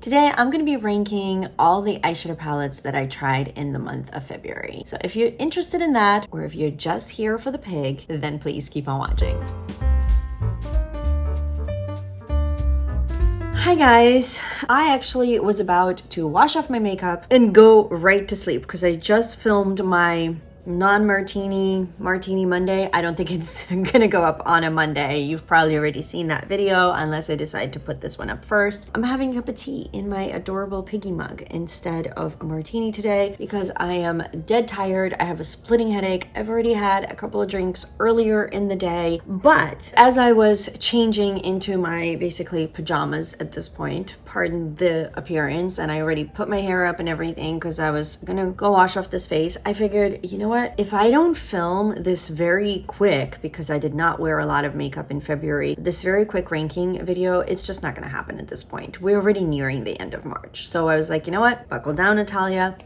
Today, I'm going to be ranking all the eyeshadow palettes that I tried in the month of February. So if you're interested in that, or if you're just here for the pig, then please keep on watching. Hi guys! I actually was about to wash off my makeup and go right to sleep because I just filmed my non-martini Monday. I don't think it's gonna go up on a Monday. You've probably already seen that video unless I decide to put this one up first. I'm having a cup of tea in my adorable piggy mug instead of a martini today because I am dead tired. I have a splitting headache. I've already had a couple of drinks earlier in the day, but as I was changing into my basically pajamas at this point, pardon the appearance, and I already put my hair up and everything because I was gonna go wash off this face, I figured, you know what? If I don't film this very quick, because I did not wear a lot of makeup in February, this very quick ranking video, it's just not going to happen at this point. We're already nearing the end of March. So I was like, you know what? Buckle down, Natalia,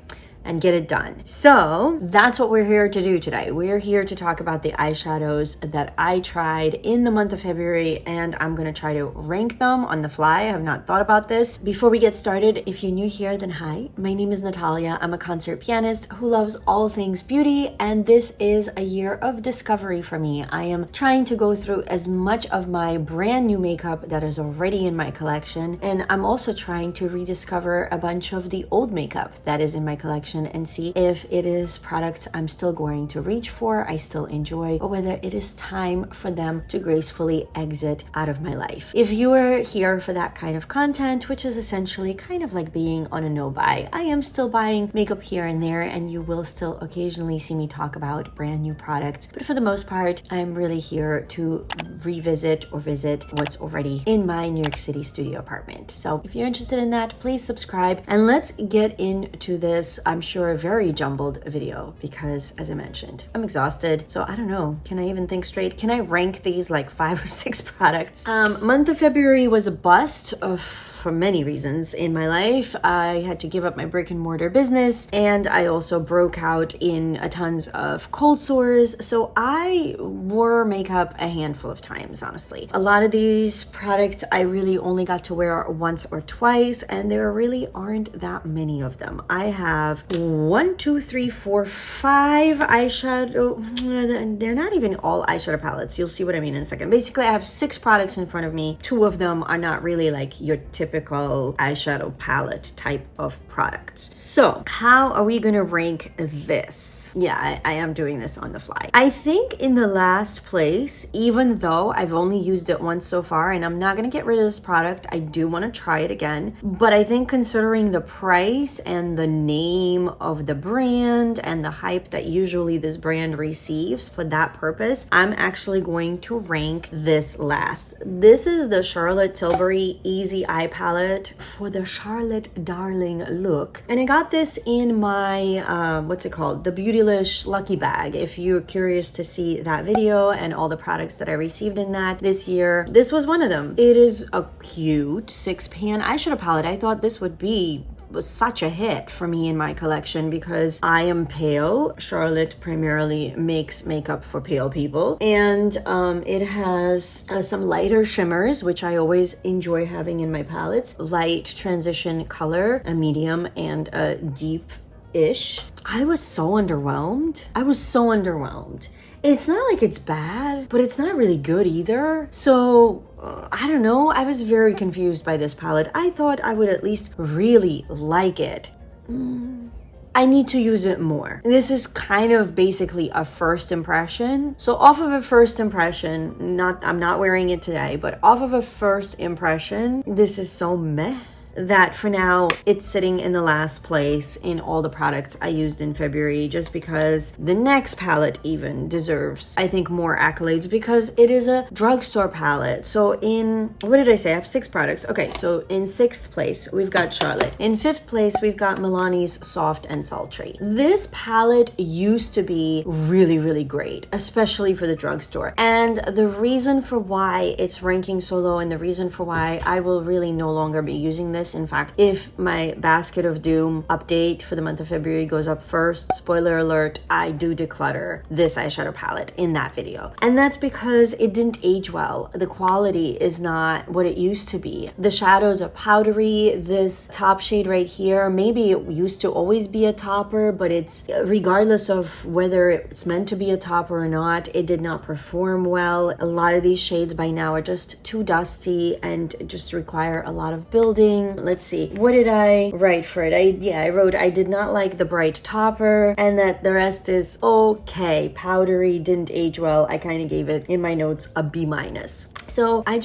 and get it done. So that's what we're here to do today. We're here to talk about the eyeshadows that I tried in the month of February, and I'm gonna try to rank them on the fly. I have not thought about this. Before we get started, if you're new here, then hi. My name is Natalia. I'm a concert pianist who loves all things beauty, and this is a year of discovery for me. I am trying to go through as much of my brand new makeup that is already in my collection, and I'm also trying to rediscover a bunch of the old makeup that is in my collection and see if it is products I'm still going to reach for, I still enjoy, or whether it is time for them to gracefully exit out of my life. If you are here for that kind of content, which is essentially kind of like being on a no-buy, I am still buying makeup here and there, and you will still occasionally see me talk about brand new products. But for the most part, I'm really here to revisit or visit what's already in my New York City studio apartment. So if you're interested in that, please subscribe, and let's get into this, I'm sure, a very jumbled video because, as I mentioned, I'm exhausted. So I don't know, can I even think straight? Can I rank these like 5 or 6 products? Month of February was a bust for many reasons in my life. I had to give up my brick and mortar business, and I also broke out in a tons of cold sores. So I wore makeup a handful of times, honestly. A lot of these products I really only got to wear once or twice, and there really aren't that many of them. I have 5 eyeshadow. They're not even all eyeshadow palettes. You'll see what I mean in a second. Basically, I have 6 products in front of me. 2 of them are not really like your typical eyeshadow palette type of products. So how are we gonna rank this? Yeah, I am doing this on the fly. I think in the last place, even though I've only used it once so far and I'm not gonna get rid of this product, I do want to try it again. But I think considering the price and the name of the brand and the hype that usually this brand receives for that purpose, I'm actually going to rank this last. This is the Charlotte Tilbury Easy Eye Palette for the Charlotte Darling look. And I got this in my, what's it called? The Beautylish Lucky Bag. If you're curious to see that video and all the products that I received in that this year, this was one of them. It is a cute 6-pan eyeshadow palette. I thought this was such a hit for me in my collection because I am pale. Charlotte primarily makes makeup for pale people, and it has some lighter shimmers, which I always enjoy having in my palettes. Light transition color, a medium, and a deep-ish. I was so underwhelmed. It's not like it's bad, but it's not really good either. So I don't know. I was very confused by this palette. I thought I would at least really like it. I need to use it more. This is kind of basically a first impression. So off of a first impression, I'm not wearing it today, but off of a first impression, this is so meh that for now it's sitting in the last place in all the products I used in February, just because the next palette even deserves, I think, more accolades because it is a drugstore palette. So what did I say? I have 6 products. Okay, so in 6th place, we've got Charlotte. In 5th place, we've got Milani's Soft and Sultry. This palette used to be really, really great, especially for the drugstore. And the reason for why it's ranking so low and the reason for why I will really no longer be using this this. In fact, if my basket of doom update for the month of February goes up first, spoiler alert, I do declutter this eyeshadow palette in that video. And that's because it didn't age well. The quality is not what it used to be. The shadows are powdery. This top shade right here, maybe it used to always be a topper, but it's regardless of whether it's meant to be a topper or not, it did not perform well. A lot of these shades by now are just too dusty and just require a lot of building. Let's see, what did I write for it? I wrote I did not like the bright topper, and that the rest is okay. Powdery, didn't age well. I kind of gave it in my notes a B-. So I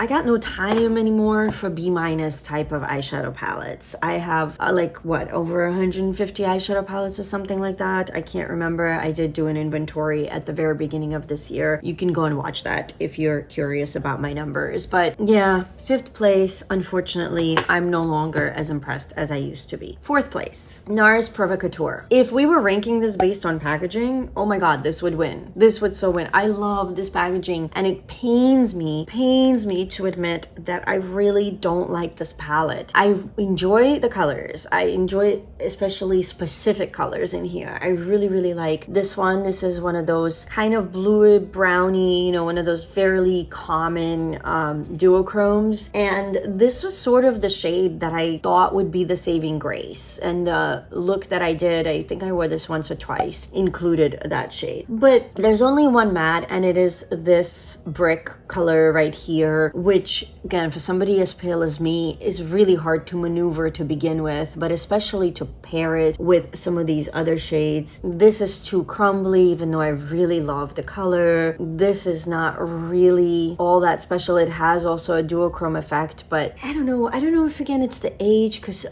got no time anymore for B- type of eyeshadow palettes. I have over 150 eyeshadow palettes or something like that. I can't remember. I did do an inventory at the very beginning of this year. You can go and watch that if you're curious about my numbers. But yeah, 5th place, unfortunately, I'm no longer as impressed as I used to be. 4th place, NARS Provocateur. If we were ranking this based on packaging, oh my god, this would win. This would so win. I love this packaging, and it pains me to admit that I really don't like this palette. I enjoy the colors. I enjoy especially specific colors in here. I really like this one. This is one of those kind of blue brownie, you know, one of those fairly common duochromes. And this was sort of the shade that I thought would be the saving grace. And the look that I did, I think I wore this once or twice, included that shade. But there's only one matte, and it is this brick color right here, which again, for somebody as pale as me, is really hard to maneuver to begin with, but especially to pair it with some of these other shades. This is too crumbly, even though I really love the color. This is not really all that special. It has also a duochrome effect, but I don't know if again it's the age, because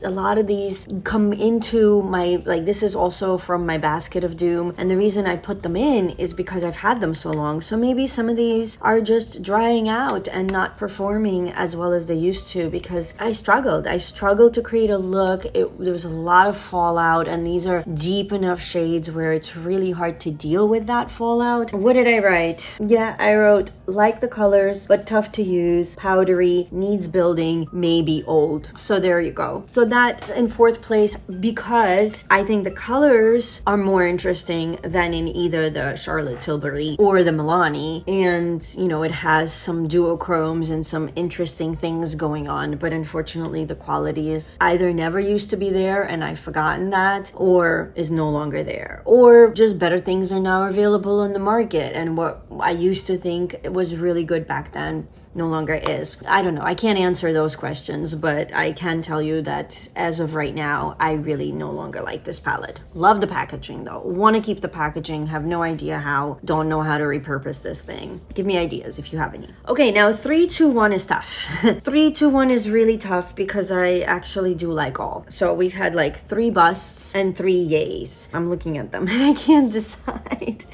a lot of these come into my, this is also from my basket of doom, and the reason I put them in is because I've had them so long. So maybe some of these are just drying out and not performing as well as they used to, because I struggled to create a look. There was a lot of fallout, and these are deep enough shades where it's really hard to deal with that fallout. What did I write? Yeah, I wrote like the colors but tough to use, powdery, needs building, maybe old. So there you go. So that's in 4th place because I think the colors are more interesting than in either the Charlotte Tilbury or the Milani, and you know, it has some duochromes and some interesting things going on, but unfortunately the quality is either never used to be there and I've forgotten that, or is no longer there, or just better things are now available on the market, and what I used to think was really good back then no longer is. I don't know. I can't answer those questions, but I can tell you that as of right now, I really no longer like this palette. Love the packaging though. Want to keep the packaging. Have no idea how. Don't know how to repurpose this thing. Give me ideas if you have any. Okay, now 3, 2, 1 is tough. 3, 2, 1 is really tough because I actually do like all. So we had 3 busts and 3 yays. I'm looking at them and I can't decide.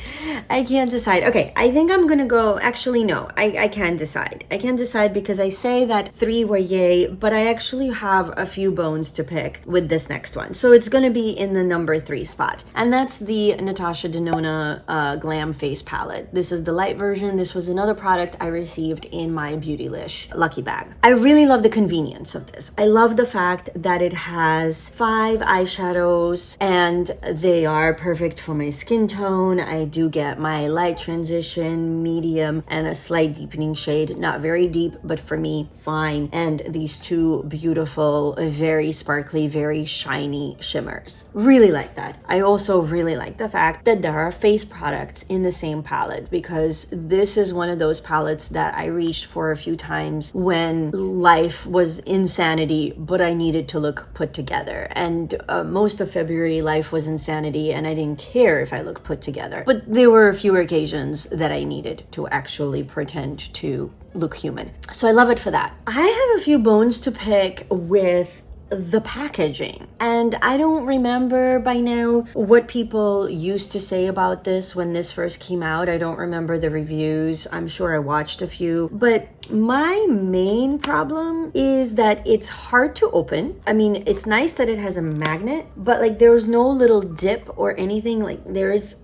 Okay, I think I'm gonna go, actually no, I can decide. I can't decide because I say that 3 were yay, but I actually have a few bones to pick with this next one. So it's going to be in the number 3 spot. And that's the Natasha Denona Glam Face Palette. This is the light version. This was another product I received in my Beautylish lucky bag. I really love the convenience of this. I love the fact that it has 5 eyeshadows and they are perfect for my skin tone. I do get my light transition, medium, and a slight deepening shade. Not very deep, but for me, fine. And these 2 beautiful, very sparkly, very shiny shimmers. Really like that. I also really like the fact that there are face products in the same palette, because this is one of those palettes that I reached for a few times when life was insanity, but I needed to look put together. And most of February, life was insanity, and I didn't care if I looked put together. But there were a few occasions that I needed to actually pretend to look human. So I love it for that. I have a few bones to pick with the packaging, and I don't remember by now what people used to say about this when this first came out. I don't remember the reviews. I'm sure I watched a few, but my main problem is that it's hard to open. I mean, it's nice that it has a magnet, but there's no little dip or anything. There's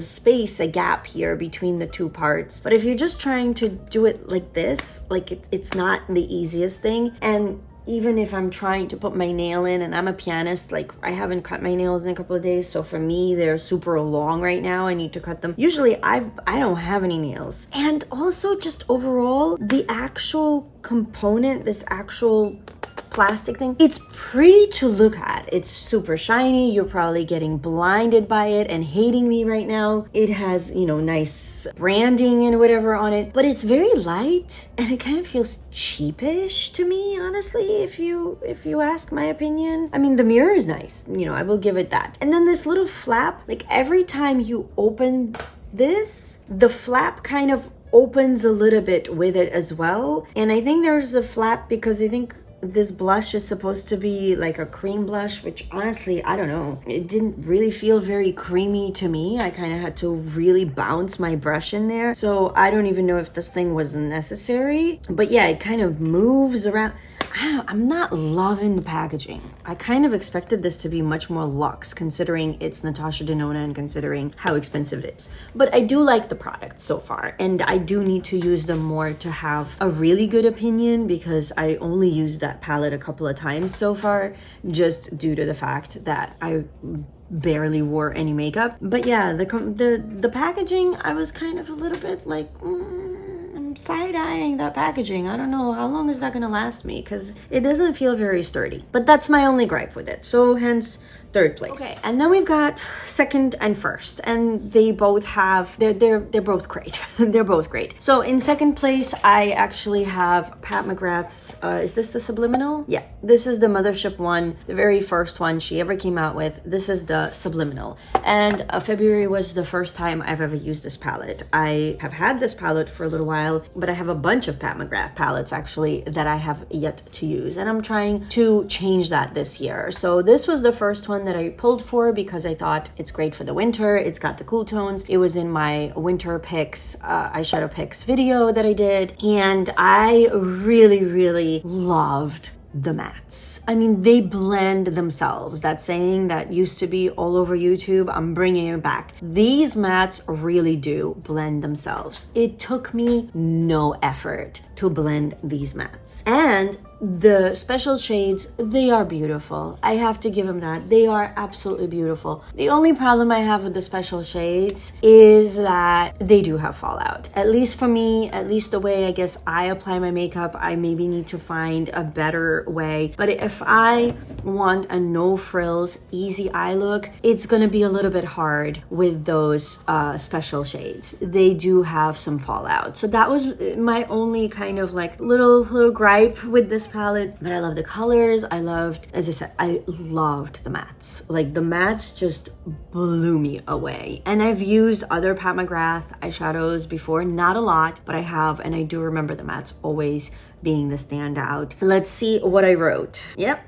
space, a gap here between the 2 parts. But if you're just trying to do it like this, it's not the easiest thing. And even if I'm trying to put my nail in, and I'm a pianist, like I haven't cut my nails in a couple of days, so for me they're super long right now. I need to cut them. Usually I don't have any nails. And also just overall, the actual component, this actual plastic thing, it's pretty to look at. It's super shiny. You're probably getting blinded by it and hating me right now. It has, you know, nice branding and whatever on it, but it's very light and it kind of feels cheapish to me, honestly, if you ask my opinion. I mean, the mirror is nice, you know, I will give it that. And then this little flap, like every time you open this, the flap kind of opens a little bit with it as well. And I think there's a flap because I think this blush is supposed to be like a cream blush, which honestly, I don't know. It didn't really feel very creamy to me. I kind of had to really bounce my brush in there. So I don't even know if this thing was necessary. But yeah, it kind of moves around. I'm not loving the packaging. I kind of expected this to be much more luxe considering it's Natasha Denona and considering how expensive it is. But I do like the product so far, and I do need to use them more to have a really good opinion because I only used that palette a couple of times so far, just due to the fact that I barely wore any makeup. But yeah, the packaging, I was kind of a little bit like, I'm side-eyeing that packaging. I don't know how long is that gonna last me because it doesn't feel very sturdy. But that's my only gripe with it. So hence third place. Okay, and then we've got second and first, and they both have, they're both great. They're both great. So in second place, I actually have Pat McGrath's, is this the Subliminal? Yeah, this is the Mothership one, the very first one she ever came out with. This is the Subliminal. And February was the first time I've ever used this palette. I have had this palette for a little while, but I have a bunch of Pat McGrath palettes actually that I have yet to use, and I'm trying to change that this year. So this was the first one that I pulled for because I thought it's great for the winter. It's got the cool tones. It was in my winter picks, eyeshadow picks video that I did, and I really loved the mattes. I mean, they blend themselves. That saying that used to be all over YouTube, I'm bringing it back. These mattes really do blend themselves. It took me no effort to blend these mattes. And the special shades, they are beautiful. I have to give them that. They are absolutely beautiful. The only problem I have with the special shades is that they do have fallout. At least for me, at least the way I guess I apply my makeup, I maybe need to find a better way. But if I want a no frills, easy eye look, it's gonna be a little bit hard with those special shades. They do have some fallout. So that was my only kind of like little gripe with this palette. But I love the colors. I loved, as I said, I loved the mattes. Like the mattes just blew me away. And I've used other Pat McGrath eyeshadows before, not a lot, but I have, and I do remember the mattes always being the standout. Let's see what I wrote. Yep.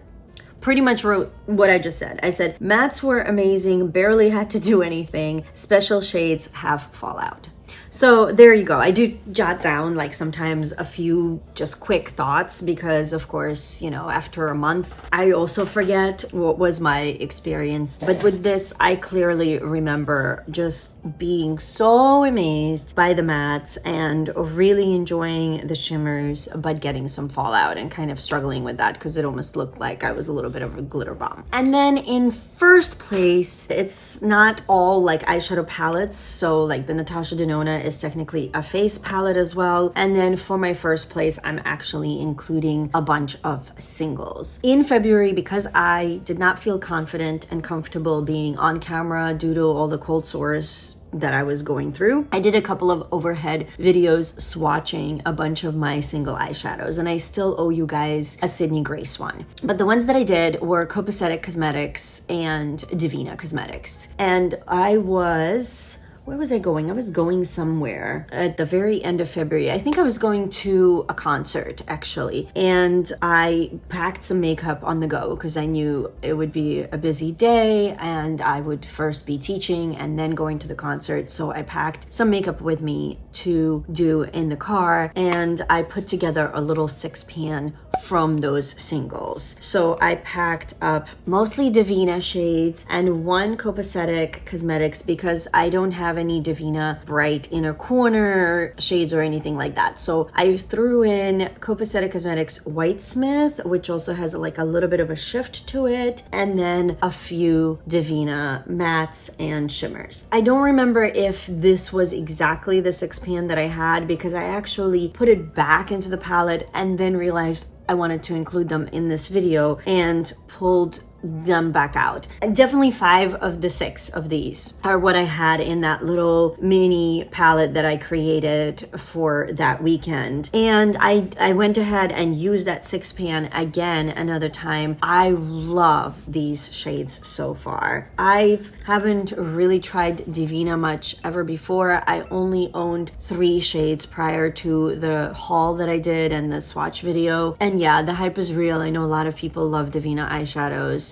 Pretty much wrote what I just said. I said mattes were amazing, barely had to do anything. Special shades have fallout. So there you go. I do jot down like sometimes a few just quick thoughts because of course, you know, after a month, I also forget what was my experience. But with this, I clearly remember just being so amazed by the mattes and really enjoying the shimmers, but getting some fallout and kind of struggling with that because it almost looked like I was a little bit of a glitter bomb. And then in first place, it's not all like eyeshadow palettes. So like the Natasha Denona is technically a face palette as well. And then for my first place, I'm actually including a bunch of singles. In February, because I did not feel confident and comfortable being on camera due to all the cold sores that I was going through, I did a couple of overhead videos swatching a bunch of my single eyeshadows, and I still owe you guys a Sydney Grace one. But the ones that I did were Copacetic Cosmetics and Divina Cosmetics. And where was I going? I was going somewhere at the very end of February. I think I was going to a concert actually. And I packed some makeup on the go because I knew it would be a busy day and I would first be teaching and then going to the concert. So I packed some makeup with me to do in the car, and I put together a little 6-pan from those singles. So I packed up mostly Divina shades and one Copacetic Cosmetics because I don't have have any Divina Bright Inner Corner shades or anything like that. So I threw in Copacetic Cosmetics Whitesmith, which also has like a little bit of a shift to it, and then a few Divina mattes and shimmers. I don't remember if this was exactly the 6-pan that I had, because I actually put it back into the palette and then realized I wanted to include them in this video and pulled them back out. And definitely 5 of the 6 of these are what I had in that little mini palette that I created for that weekend. And I went ahead and used that 6-pan again another time. I love these shades so far. I haven't really tried Divina much ever before. I only owned 3 shades prior to the haul that I did and the swatch video. And yeah, the hype is real. I know a lot of people love Divina eyeshadows,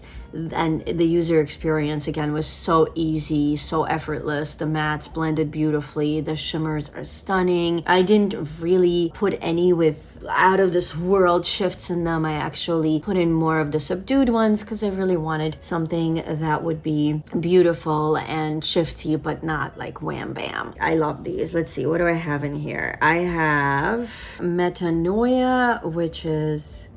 and the user experience again was so easy, so effortless. The mattes blended beautifully, the shimmers are stunning. I didn't really put any with out of this world shifts in them. I actually put in more of the subdued ones because I really wanted something that would be beautiful and shifty, but not like wham bam. I love these. Let's see, what do I have in here? I have Metanoia, which is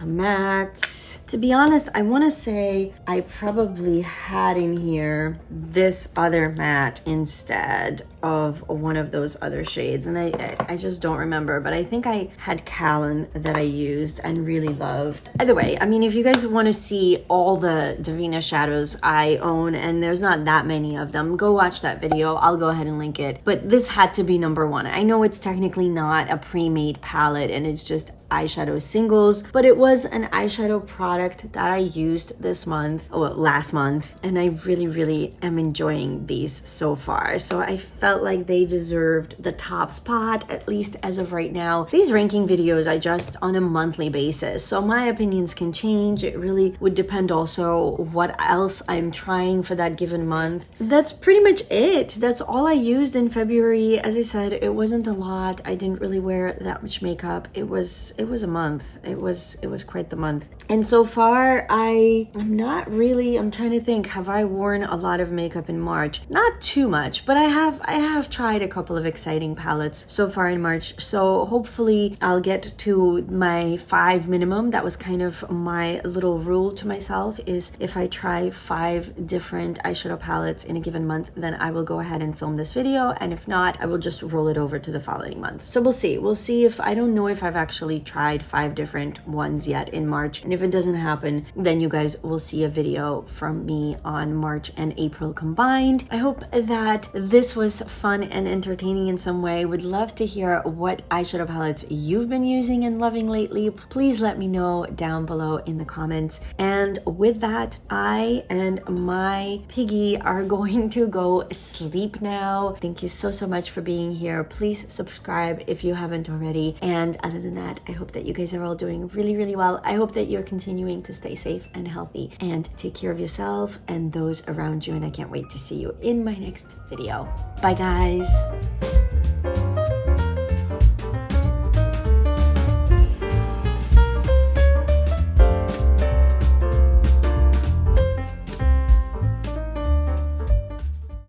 a matte. To be honest, I want to say I probably had in here this other matte instead of one of those other shades, and I just don't remember, but I think I had Callan that I used and really loved. Either way, I mean, if you guys want to see all the Divina shadows I own, and there's not that many of them, go watch that video. I'll go ahead and link it, but this had to be number 1. I know it's technically not a pre-made palette and it's just eyeshadow singles, but it was an eyeshadow product that I used this month, well, last month, and I really am enjoying these so far. So I felt like they deserved the top spot, at least as of right now. These ranking videos are just on a monthly basis, so my opinions can change. It really would depend also what else I'm trying for that given month. That's pretty much it. That's all I used in February. As I said, it wasn't a lot. I didn't really wear that much makeup. It was a month. It was quite the month. And so far I'm not really, I'm trying to think, have I worn a lot of makeup in March? Not too much, but I have tried a couple of exciting palettes so far in March. So hopefully I'll get to my 5 minimum. That was kind of my little rule to myself, is if I try 5 different eyeshadow palettes in a given month, then I will go ahead and film this video. And if not, I will just roll it over to the following month. So we'll see. We'll see if, I don't know if I've actually tried 5 different ones yet in March. And if it doesn't happen, then you guys will see a video from me on March and April combined. I hope that this was fun and entertaining in some way. Would love to hear what eyeshadow palettes you've been using and loving lately. Please let me know down below in the comments. And with that, I and my piggy are going to go sleep now. Thank you so much for being here. Please subscribe if you haven't already. And other than that, I hope that you guys are all doing really well. I hope that you're continuing to stay safe and healthy and take care of yourself and those around you. And I can't wait to see you in my next video. Bye guys.